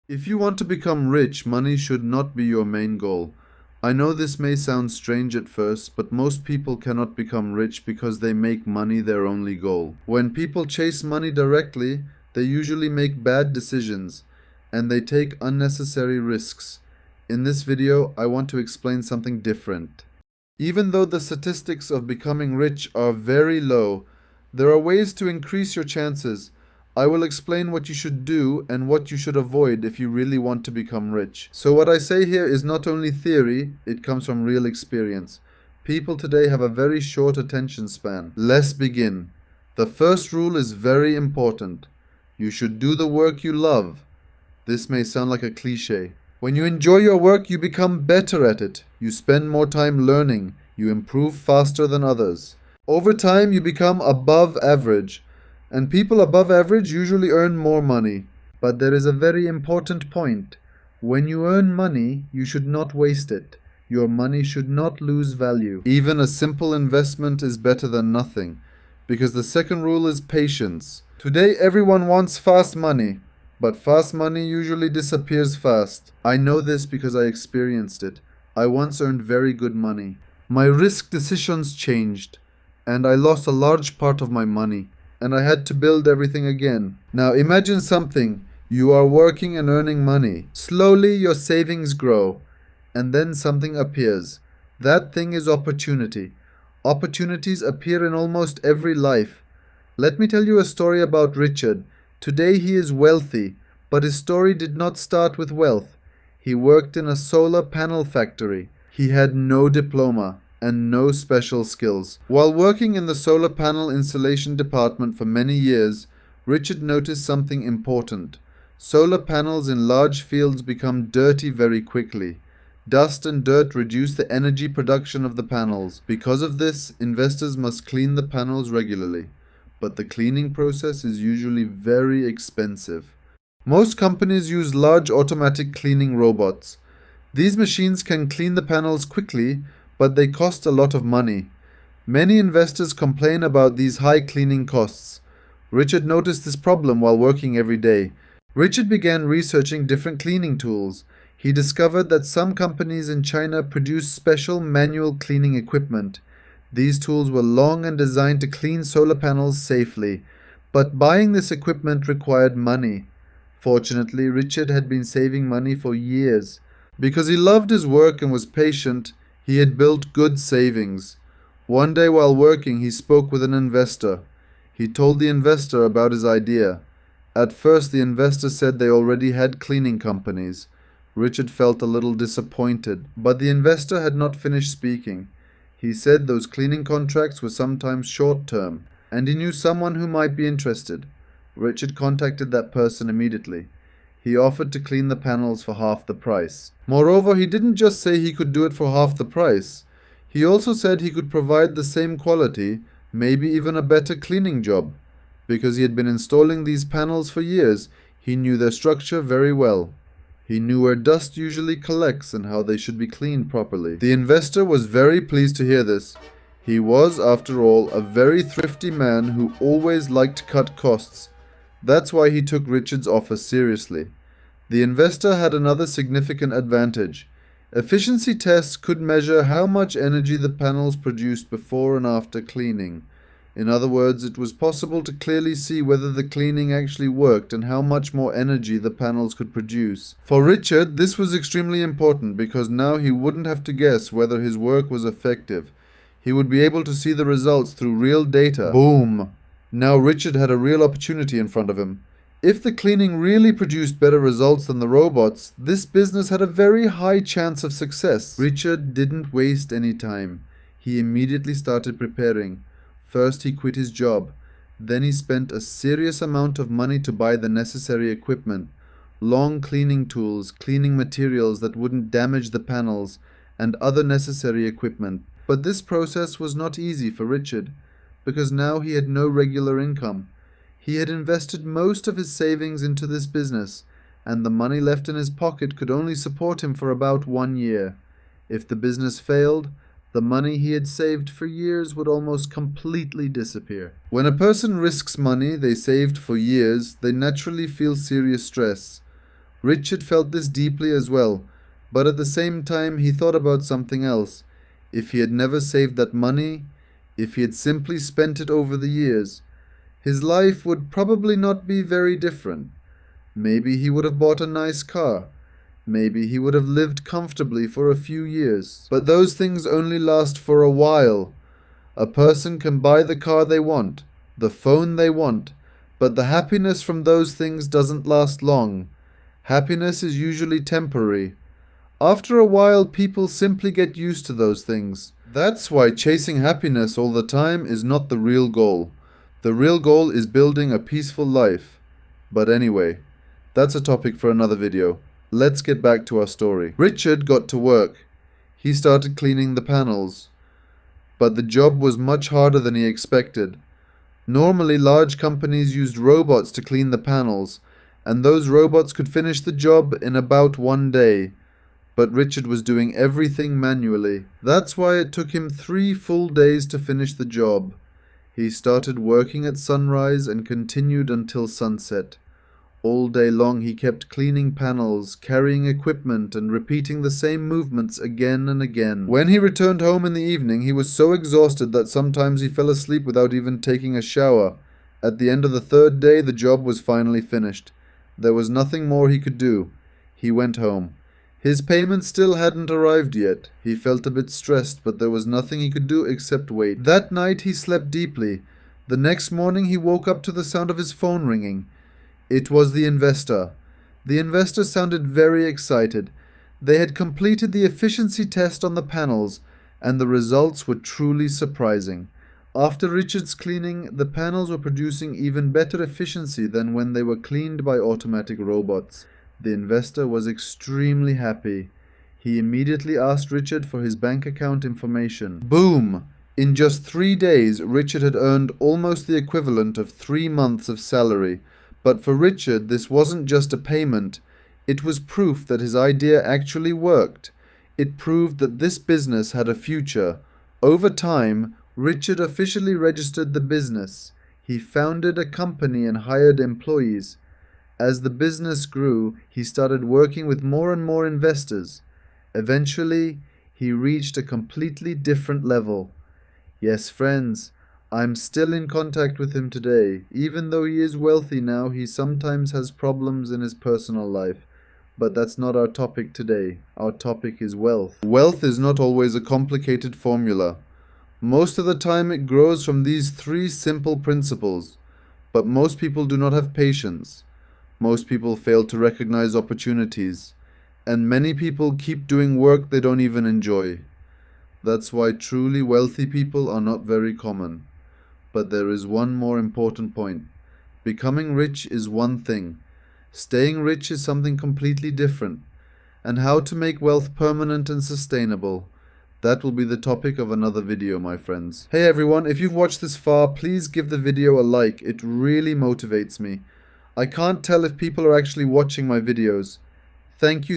If you want to become rich, money should not be your main goal. I know this may sound strange at first, but most people cannot become rich because they make money their only goal. When people chase money directly, they usually make bad decisions and they take unnecessary risks. In this video, I want to explain something different. Even though the statistics of becoming rich are very low, there are ways to increase your chances. I will explain what you should do and what you should avoid if you really want to become rich. So what I say here is not only theory, it comes from real experience. People today have a very short attention span. Let's begin. The first rule is very important. You should do the work you love. This may sound like a cliche. When you enjoy your work, you become better at it. You spend more time learning. You improve faster than others. Over time, you become above average. And people above average usually earn more money. But there is a very important point. When you earn money, you should not waste it. Your money should not lose value. Even a simple investment is better than nothing. Because the second rule is patience. Today, everyone wants fast money. But fast money usually disappears fast. I know this because I experienced it. I once earned very good money. My risk decisions changed, and I lost a large part of my money, and I had to build everything again. Now imagine something. You are working and earning money. Slowly your savings grow, and then something appears. That thing is opportunity. Opportunities appear in almost every life. Let me tell you a story about Richard. Today he is wealthy, but his story did not start with wealth. He worked in a solar panel factory. He had no diploma and no special skills. While working in the solar panel installation department for many years, Richard noticed something important. Solar panels in large fields become dirty very quickly. Dust and dirt reduce the energy production of the panels. Because of this, investors must clean the panels regularly. But the cleaning process is usually very expensive. Most companies use large automatic cleaning robots. These machines can clean the panels quickly, but they cost a lot of money. Many investors complain about these high cleaning costs. Richard noticed this problem while working every day. Richard began researching different cleaning tools. He discovered that some companies in China produce special manual cleaning equipment. These tools were long and designed to clean solar panels safely, but buying this equipment required money. Fortunately, Richard had been saving money for years. Because he loved his work and was patient, he had built good savings. One day while working, he spoke with an investor. He told the investor about his idea. At first, the investor said they already had cleaning companies. Richard felt a little disappointed, but the investor had not finished speaking. He said those cleaning contracts were sometimes short-term, and he knew someone who might be interested. Richard contacted that person immediately. He offered to clean the panels for half the price. Moreover, he didn't just say he could do it for half the price. He also said he could provide the same quality, maybe even a better cleaning job. Because he had been installing these panels for years, he knew their structure very well. He knew where dust usually collects and how they should be cleaned properly. The investor was very pleased to hear this. He was, after all, a very thrifty man who always liked to cut costs. That's why he took Richard's offer seriously. The investor had another significant advantage. Efficiency tests could measure how much energy the panels produced before and after cleaning. In other words, it was possible to clearly see whether the cleaning actually worked and how much more energy the panels could produce. For Richard, this was extremely important because now he wouldn't have to guess whether his work was effective. He would be able to see the results through real data. Boom! Now Richard had a real opportunity in front of him. If the cleaning really produced better results than the robots, this business had a very high chance of success. Richard didn't waste any time. He immediately started preparing. First, he quit his job. Then he spent a serious amount of money to buy the necessary equipment, long cleaning tools, cleaning materials that wouldn't damage the panels, and other necessary equipment. But this process was not easy for Richard, because now he had no regular income. He had invested most of his savings into this business, and the money left in his pocket could only support him for about 1 year. If the business failed, the money he had saved for years would almost completely disappear. When a person risks money they saved for years, they naturally feel serious stress. Richard felt this deeply as well, but at the same time he thought about something else. If he had never saved that money, if he had simply spent it over the years, his life would probably not be very different. Maybe he would have bought a nice car. Maybe he would have lived comfortably for a few years. But those things only last for a while. A person can buy the car they want, the phone they want, but the happiness from those things doesn't last long. Happiness is usually temporary. After a while, people simply get used to those things. That's why chasing happiness all the time is not the real goal. The real goal is building a peaceful life. But anyway, that's a topic for another video. Let's get back to our story. Richard got to work. He started cleaning the panels. But the job was much harder than he expected. Normally, large companies used robots to clean the panels, and those robots could finish the job in about 1 day. But Richard was doing everything manually. That's why it took him 3 full days to finish the job. He started working at sunrise and continued until sunset. All day long he kept cleaning panels, carrying equipment, and repeating the same movements again and again. When he returned home in the evening, he was so exhausted that sometimes he fell asleep without even taking a shower. At the end of the 3rd day, the job was finally finished. There was nothing more he could do. He went home. His payment still hadn't arrived yet. He felt a bit stressed, but there was nothing he could do except wait. That night he slept deeply. The next morning he woke up to the sound of his phone ringing. It was the investor. The investor sounded very excited. They had completed the efficiency test on the panels, and the results were truly surprising. After Richard's cleaning, the panels were producing even better efficiency than when they were cleaned by automatic robots. The investor was extremely happy. He immediately asked Richard for his bank account information. Boom! In just 3 days, Richard had earned almost the equivalent of 3 months of salary. But for Richard, this wasn't just a payment. It was proof that his idea actually worked. It proved that this business had a future. Over time, Richard officially registered the business. He founded a company and hired employees. As the business grew, he started working with more and more investors. Eventually, he reached a completely different level. Yes, friends, I'm still in contact with him today. Even though he is wealthy now, he sometimes has problems in his personal life. But that's not our topic today. Our topic is wealth. Wealth is not always a complicated formula. Most of the time it grows from these 3 simple principles. But most people do not have patience. Most people fail to recognize opportunities. And many people keep doing work they don't even enjoy. That's why truly wealthy people are not very common. But there is one more important point. Becoming rich is one thing. Staying rich is something completely different. And how to make wealth permanent and sustainable. That will be the topic of another video, my friends. Hey everyone, if you've watched this far, please give the video a like. It really motivates me. I can't tell if people are actually watching my videos. Thank you